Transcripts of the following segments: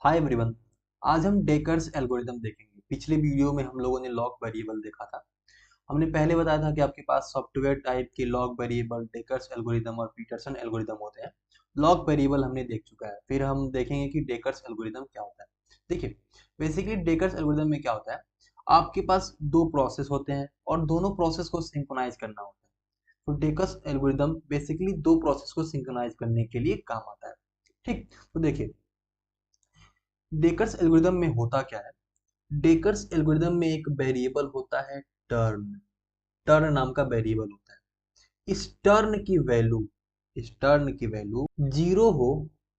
Hi everyone. आज हम डेकर्स algorithm देखेंगे। पिछले वीडियो में हम लोगों ने लॉग वेरिएबल देखा था। हमने पहले बताया था कि आपके पास सॉफ्टवेयर टाइप के लॉग वेरिएबल, डेकर्स एल्गोरिदम और पीटरसन एल्गोरिदम होते हैं। लॉग वेरिएबल हमने देख चुका है। फिर हम देखेंगे कि डेकर्स एल्गोरिदम क्या होता है। देखिए, बेसिकली डेकर्स एल्गोरिदम में क्या होता है, आपके पास दो प्रोसेस होते हैं और दोनों प्रोसेस को सिंक्रोनाइज करना होता है। तो डेकर्स एल्गोरिदम बेसिकली दो प्रोसेस को सिंक्रोनाइज करने के लिए काम आता है। ठीक, तो देखिए, डेकर्स एल्गोरिदम में होता क्या है। डेकर्स एल्गोरिदम में एक वेरिएबल होता है टर्न। टर्न नाम का वेरिएबल होता है। इस टर्न की वैल्यू जीरो हो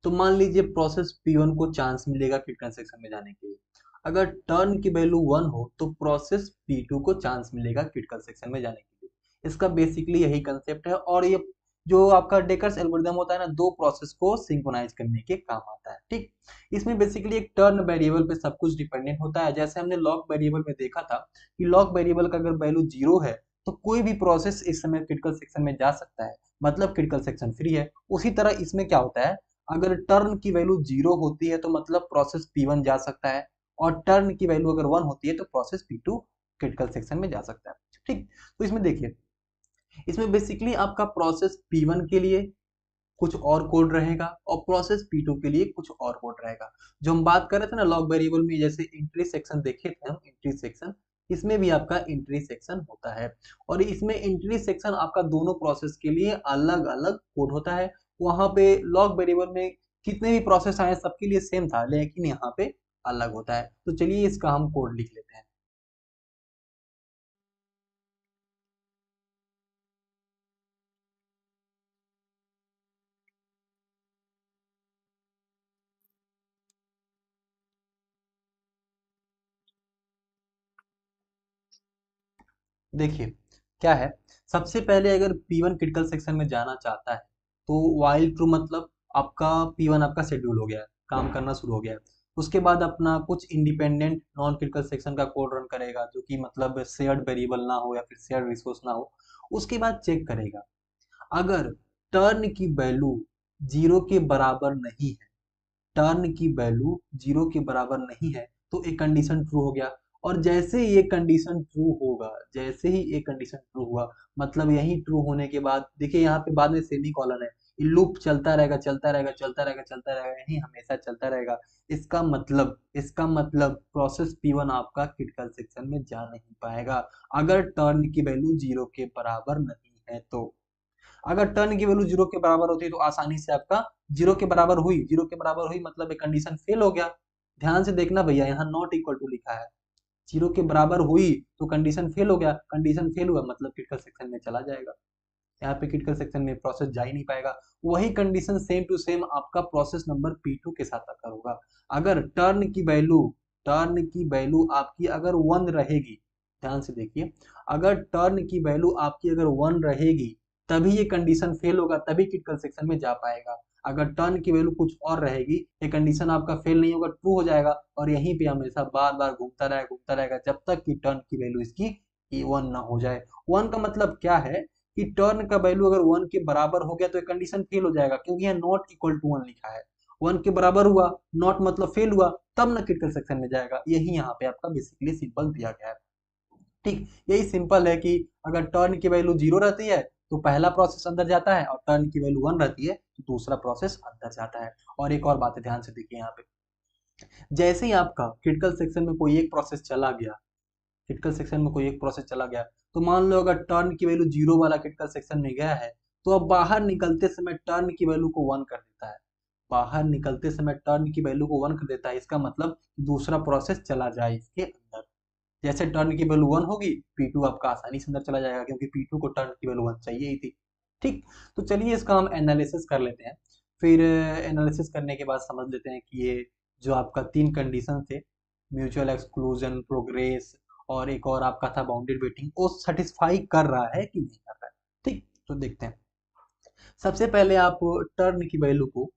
तो मान लीजिए प्रोसेस P1 को चांस मिलेगा क्रिटिकल सेक्शन में जाने के लिए। अगर टर्न की वैल्यू 1 हो तो प्रोसेस P2 को चांस मिलेगा क्रिटिकल सेक्शन में जाने के लिए। इसका बेसिकली यही कंसेप्ट है और ये जो आपका डेकर्स एल्गोरिदम होता है ना, दो प्रोसेस को सिंक्रोनाइज करने के काम आता है। ठीक, इसमें बेसिकली एक टर्न वेरिएबल पे सब कुछ डिपेंडेंट होता है। जैसे हमने लॉग वेरिएबल में देखा था कि लॉग वेरिएबल का अगर वैल्यू जीरो है तो कोई भी प्रोसेस इस समय क्रिटिकल सेक्शन में जा सकता है, मतलब क्रिटिकल सेक्शन फ्री है। उसी तरह इसमें क्या होता है, अगर टर्न की वैल्यू जीरो होती है तो मतलब प्रोसेस P1 जा सकता है, और टर्न की वैल्यू अगर 1 होती है तो प्रोसेस P2 क्रिटिकल सेक्शन में जा सकता है। ठीक, तो इसमें देखिए, इसमें बेसिकली आपका प्रोसेस P1 के लिए कुछ और कोड रहेगा और प्रोसेस P2 के लिए कुछ और कोड रहेगा। जो हम बात कर रहे थे ना लॉग वेरिएबल में, जैसे एंट्री सेक्शन देखे थे हम, एंट्री सेक्शन, इसमें भी आपका एंट्री सेक्शन होता है। और इसमें एंट्री सेक्शन आपका दोनों प्रोसेस के लिए अलग अलग कोड होता है। वहां पे लॉग वेरिएबल में कितने भी प्रोसेस आए सबके लिए सेम था, लेकिन यहाँ पे अलग होता है। तो चलिए इसका हम कोड लिख लेते हैं। देखिए, क्या है, सबसे पहले अगर P1 क्रिटिकल सेक्शन में जाना चाहता है तो वाइल ट्रू मतलब आपका P1 आपका शेड्यूल हो गया है, काम करना शुरू हो गया है। उसके बाद अपना कुछ इंडिपेंडेंट नॉन क्रिटिकल सेक्शन का कोड रन करेगा, जो कि मतलब शेयर्ड वेरिएबल ना हो या फिर शेयर्ड रिसोर्स ना हो। उसके बाद चेक करेगा, अगर टर्न की वैल्यू जीरो के बराबर नहीं है, टर्न की वैल्यू जीरो के बराबर नहीं है तो एक कंडीशन ट्रू हो गया। और जैसे ही ये कंडीशन ट्रू होगा, जैसे ही ये कंडीशन ट्रू हुआ, मतलब यही ट्रू होने के बाद देखिए यहाँ पे बाद में सेमी कॉलन है, ये लूप चलता रहेगा चलता रहेगा चलता रहेगा चलता रहेगा, यही हमेशा चलता रहेगा। इसका मतलब प्रोसेस P1 आपका क्रिटिकल सेक्शन में जा नहीं पाएगा अगर टर्न की वैल्यू जीरो के बराबर नहीं है तो। अगर टर्न की वैल्यू जीरो के बराबर होती है तो आसानी से आपका जीरो के बराबर हुई मतलब एक कंडीशन फेल हो गया। ध्यान से देखना भैया, यहाँ नॉट इक्वल टू लिखा है। जीरो के बराबर हुई तो कंडीशन फेल हो गया, कंडीशन फेल हुआ मतलब क्रिटिकल सेक्शन में चला जाएगा। यहाँ पे क्रिटिकल सेक्शन में प्रोसेस जा ही नहीं पाएगा। वही कंडीशन सेम टू सेम आपका प्रोसेस नंबर P2 के साथ अगर होगा। अगर टर्न की वैल्यू आपकी अगर 1 रहेगी, ध्यान से देखिए, अगर टर्न की वैल्यू आपकी अगर 1 रहेगी तभी ये कंडीशन फेल होगा, तभी क्रिटिकल सेक्शन में जा पाएगा। अगर टर्न की वैल्यू कुछ और रहेगी, ये कंडीशन आपका फेल नहीं होगा, ट्रू हो जाएगा और यहीं पे हमेशा बार बार घूमता रहेगा जब तक कि टर्न की वैल्यू इसकी 1 ना हो जाए। 1 का मतलब क्या है कि टर्न का वैल्यू अगर 1 के बराबर हो गया तो कंडीशन फेल हो जाएगा, क्योंकि यहाँ नॉट इक्वल टू 1 लिखा है। 1 के बराबर हुआ, नॉट मतलब फेल हुआ, तब ना क्रिटिकल सेक्शन में जाएगा। यही यहाँ पे आपका बेसिकली सिंपल दिया गया है। ठीक, यही सिंपल है कि अगर टर्न की वैल्यू जीरो रहती है तो पहला प्रोसेस अंदर जाता है, और टर्न की वैल्यू 1 रहती है तो दूसरा प्रोसेस अंदर जाता है। और एक और बात है, ध्यान से देखिए यहाँ पे, जैसे ही आपका क्रिटिकल सेक्शन में कोई एक प्रोसेस चला गया, क्रिटिकल सेक्शन में कोई एक प्रोसेस चला गया, तो मान लो अगर टर्न की वैल्यू जीरो वाला क्रिटिकल सेक्शन में गया है तो अब बाहर निकलते समय टर्न की वैल्यू को 1 कर देता है। बाहर निकलते समय टर्न की वैल्यू को 1 कर देता है, इसका मतलब दूसरा प्रोसेस चला जाए इसके अंदर। जैसे टर्न की वैल्यू 1 होगी, P2 आपका आसानी से अंदर चला जाएगा, क्योंकि P2 को टर्न की वैल्यू 1 चाहिए ही थी। ठीक, तो चलिए इसका हम एनालिसिस कर लेते हैं। फिर एनालिसिस करने के बाद समझ लेते हैं कि ये जो आपका तीन कंडीशन थे, म्यूचुअल एक्सक्लूजन, प्रोग्रेस और एक और आपका था बाउंडेड वेटिंग, वो सेटिस्फाई कर रहा है कि नहीं कर रहा है। ठीक, तो देखते हैं। सबसे पहले आप टर्न की वैल्यू को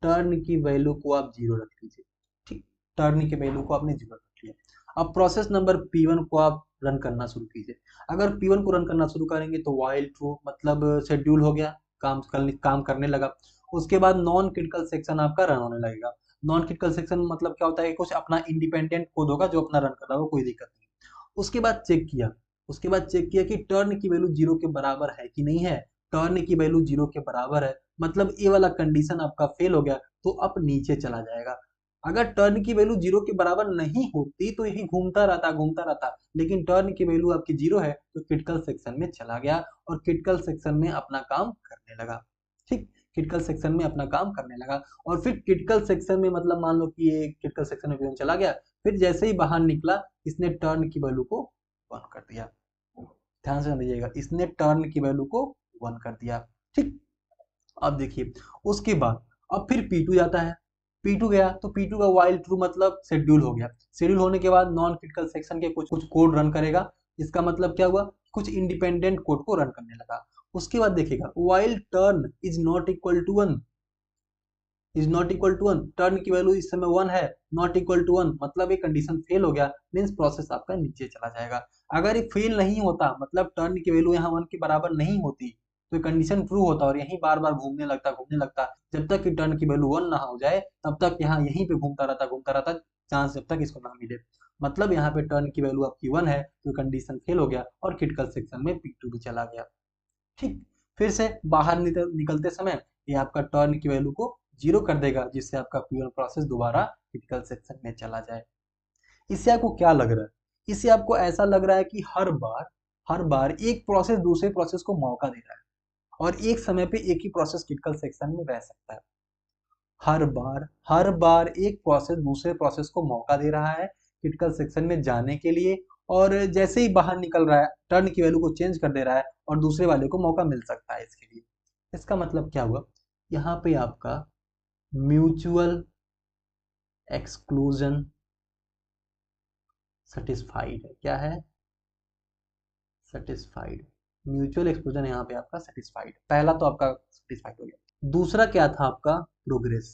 टर्न की वैल्यू को आप जीरो रख लीजिए। ठीक, टर्न की वैल्यू को आपने जीरो रख लिया। अब प्रोसेस नंबर P1 को आप रन करना शुरू कीजिए। अगर P1 को रन करना शुरू करेंगे तो वाइल ट्रू मतलब शेड्यूल हो गया, काम करने लगा। उसके बाद नॉन क्रिटिकल सेक्शन आपका रन होने लगेगा। नॉन क्रिटिकल सेक्शन मतलब क्या होता है कि कुछ अपना इंडिपेंडेंट कोड होगा जो अपना रन कर रहा होगा, कोई दिक्कत नहीं। उसके बाद चेक किया, उसके बाद चेक किया कि टर्न की वैल्यू 0 के बराबर है कि नहीं है। टर्न की वैल्यू 0 के बराबर है, मतलब ये वाला कंडीशन आपका फेल हो गया, तो अब नीचे चला जाएगा। अगर टर्न की वैल्यू 0 के बराबर नहीं होती तो यही घूमता रहता, लेकिन टर्न की वैल्यू आपकी 0 है तो क्रिटिकल सेक्शन में चला गया और क्रिटिकल सेक्शन में अपना काम करने लगा। ठीक, क्रिटिकल सेक्शन में अपना काम करने लगा। और फिर क्रिटिकल सेक्शन में मतलब मान लो कि ये क्रिटिकल सेक्शन में चला गया, फिर जैसे ही बाहर निकला इसने टर्न की वैल्यू को 1 कर दिया। ध्यान से समझिएगा, इसने टर्न की वैल्यू को 1 कर दिया। ठीक, अब देखिए उसके बाद अब फिर P2 जाता है। P2 गया तो P2 का while ट्रू मतलब शेड्यूल हो गया। शेड्यूल होने के बाद नॉन क्रिटिकल सेक्शन के कुछ कुछ कोड रन करेगा। इसका मतलब क्या हुआ, कुछ इंडिपेंडेंट कोड को रन करने लगा। उसके बाद देखिएगा while turn is not equal to 1, is not equal to 1, turn की वैल्यू इस समय 1 है, नॉट इक्वल टू 1 मतलब ये कंडीशन फेल हो गया, मींस प्रोसेस आपका नीचे चला जाएगा। अगर ये फेल नहीं होता मतलब टर्न की वैल्यू यहाँ 1 के बराबर नहीं होती तो कंडीशन ट्रू होता और यहीं बार बार घूमने लगता जब तक कि टर्न की वैल्यू 1 ना हो जाए, तब तक यहाँ यहीं पे घूमता रहता चांस जब तक इसको ना मिले। मतलब यहाँ पे टर्न की वैल्यू आपकी 1 है तो कंडीशन फेल हो गया और क्रिटिकल सेक्शन में P2 भी चला गया। ठीक, फिर से बाहर निकलते समय ये आपका टर्न की वैल्यू को 0 कर देगा, जिससे आपका P1 प्रोसेस दोबारा क्रिटिकल सेक्शन में चला जाए। इससे आपको क्या लग रहा है, इससे आपको ऐसा लग रहा है कि हर बार एक प्रोसेस दूसरे प्रोसेस को मौका दे रहा है और एक समय पे एक ही प्रोसेस क्रिटिकल सेक्शन में रह सकता है। हर बार एक प्रोसेस दूसरे प्रोसेस को मौका दे रहा है क्रिटिकल सेक्शन में जाने के लिए, और जैसे ही बाहर निकल रहा है टर्न की वैल्यू को चेंज कर दे रहा है और दूसरे वाले को मौका मिल सकता है इसके लिए। इसका मतलब क्या हुआ, यहाँ पे आपका म्यूचुअल एक्सक्लूजन सेटिस्फाइड है। क्या है, सेटिस्फाइड। म्यूचुअल एक्सक्लूजन यहाँ पे आपका सेटिस्फाइड, पहला तो आपका सेटिस्फाइड हो गया। दूसरा क्या था आपका, प्रोग्रेस।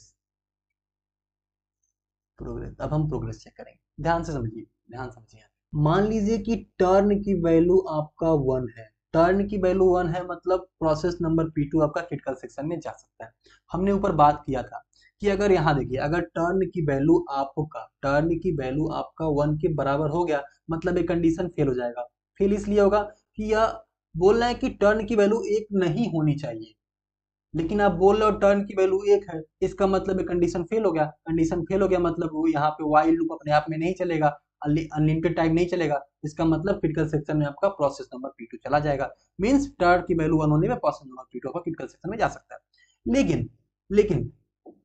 अब हम प्रोग्रेस चेक करेंगे, ध्यान से समझिए, ध्यान समझिए। मान लीजिए कि टर्न की वैल्यू आपका 1 है, टर्न की वैल्यू 1 है मतलब प्रोसेस नंबर P2 आपका क्रिटिकल सेक्शन में जा सकता है। हमने ऊपर बात किया था कि अगर यहाँ देखिए अगर टर्न की वैल्यू आपका 1 के बराबर हो गया मतलब ये कंडीशन फेल हो जाएगा। फेल इसलिए होगा कि यह बोल रहा है कि टर्न की वैल्यू 1 नहीं होनी चाहिए, लेकिन आप बोल रहे हो टर्न की वैल्यू 1 है, इसका मतलब ये कंडीशन फेल हो गया। कंडीशन फेल हो गया मतलब वो यहाँ पे while लूप अपने आप में नहीं चलेगा, अनलिमिटेड टाइम नहीं चलेगा। इसका मतलब क्रिटिकल सेक्शन में आपका प्रोसेस नंबर P2 चला जाएगा। मींस टर्न की वैल्यू 1 होने में प्रोसेस नंबर P2 आपका क्रिटिकल सेक्शन में जा सकता है। लेकिन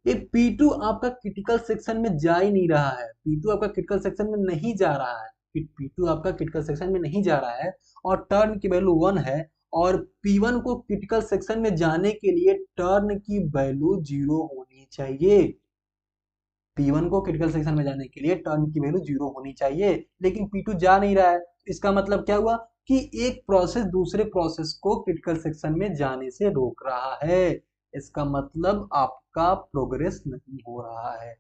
ये P2 आपका क्रिटिकल सेक्शन में जा ही नहीं रहा है, P2 आपका क्रिटिकल सेक्शन में नहीं जा रहा है, P2 आपका क्रिटिकल सेक्शन में नहीं जा रहा है और टर्न की वैल्यू 1 है, और P1 को क्रिटिकल सेक्शन में जाने के लिए टर्न की वैल्यू 0 होनी चाहिए। P1 को क्रिटिकल सेक्शन में जाने के लिए टर्न की वैल्यू 0 होनी चाहिए, लेकिन P2 जा नहीं रहा है। इसका मतलब क्या हुआ कि एक प्रोसेस दूसरे प्रोसेस को क्रिटिकल सेक्शन में जाने से रोक रहा है। इसका मतलब आपका प्रोग्रेस नहीं हो रहा है।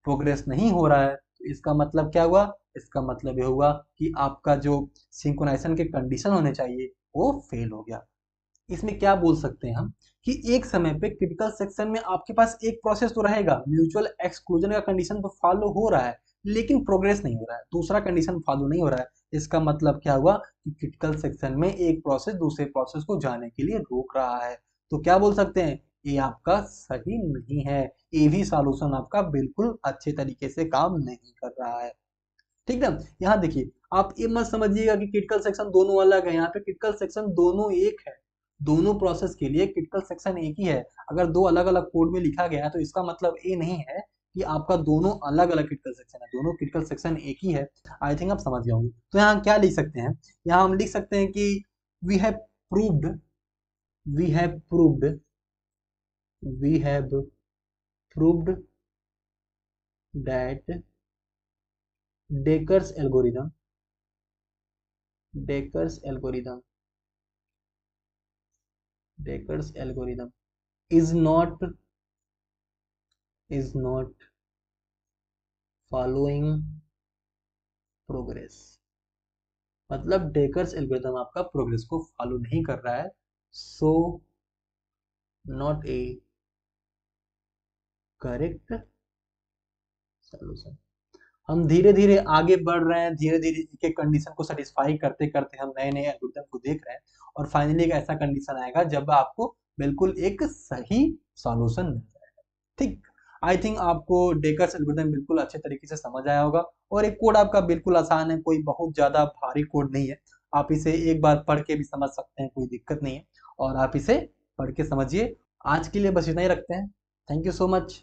प्रोग्रेस नहीं हो रहा है तो इसका मतलब क्या हुआ, इसका मतलब यह हुआ कि आपका जो सिंक्रोनाइजेशन के कंडीशन होने चाहिए वो फेल हो गया। इसमें क्या बोल सकते हैं हम कि एक समय पे क्रिटिकल सेक्शन में आपके पास एक प्रोसेस तो रहेगा, म्यूचुअल एक्सक्लूजन का कंडीशन तो फॉलो हो रहा है लेकिन प्रोग्रेस नहीं हो रहा है, दूसरा कंडीशन फॉलो नहीं हो रहा है। इसका मतलब क्या हुआ कि क्रिटिकल सेक्शन में एक प्रोसेस दूसरे प्रोसेस को जाने के लिए रोक रहा है। तो क्या बोल सकते हैं, ये आपका सही नहीं है, ये भी सॉल्यूशन आपका बिल्कुल अच्छे तरीके से काम नहीं कर रहा है। ठीक है, यहाँ देखिए आप ये मत समझिएगा कि क्रिटिकल सेक्शन दोनों अलग है, यहाँ पे क्रिटिकल सेक्शन दोनों एक है। दोनों प्रोसेस के लिए क्रिटिकल सेक्शन एक ही है। अगर दो अलग अलग कोड में लिखा गया है तो इसका मतलब ये नहीं है कि आपका दोनों अलग अलग क्रिटिकल सेक्शन है, दोनों क्रिटिकल सेक्शन एक ही है। आई थिंक आप समझ गए होंगे। तो यहाँ क्या लिख सकते हैं, यहाँ हम लिख सकते हैं कि we have proved we have proved we have proved that Dekker's algorithm Dekker's algorithm Baker's algorithm is not following progress। मतलब डेकर्स एल्गोरिथम आपका प्रोग्रेस को फॉलो नहीं कर रहा है। So not a correct solution. हम धीरे धीरे आगे बढ़ रहे हैं, धीरे धीरे एक एक कंडीशन को सेटिस्फाई करते करते हम नए नए एल्गोरिथम को देख रहे हैं, और फाइनली एक ऐसा कंडीशन आएगा जब आपको बिल्कुल एक सही सॉल्यूशन मिल जाएगा। ठीक, आई थिंक आपको डेकर्स एल्गोरिथम बिल्कुल अच्छे तरीके से समझ आया होगा, और एक कोड आपका बिल्कुल आसान है, कोई बहुत ज़्यादा भारी कोड नहीं है। आप इसे एक बार पढ़ के भी समझ सकते हैं, कोई दिक्कत नहीं है, और आप इसे पढ़ के समझिए। आज के लिए बस इतना ही रखते हैं। Thank you so much.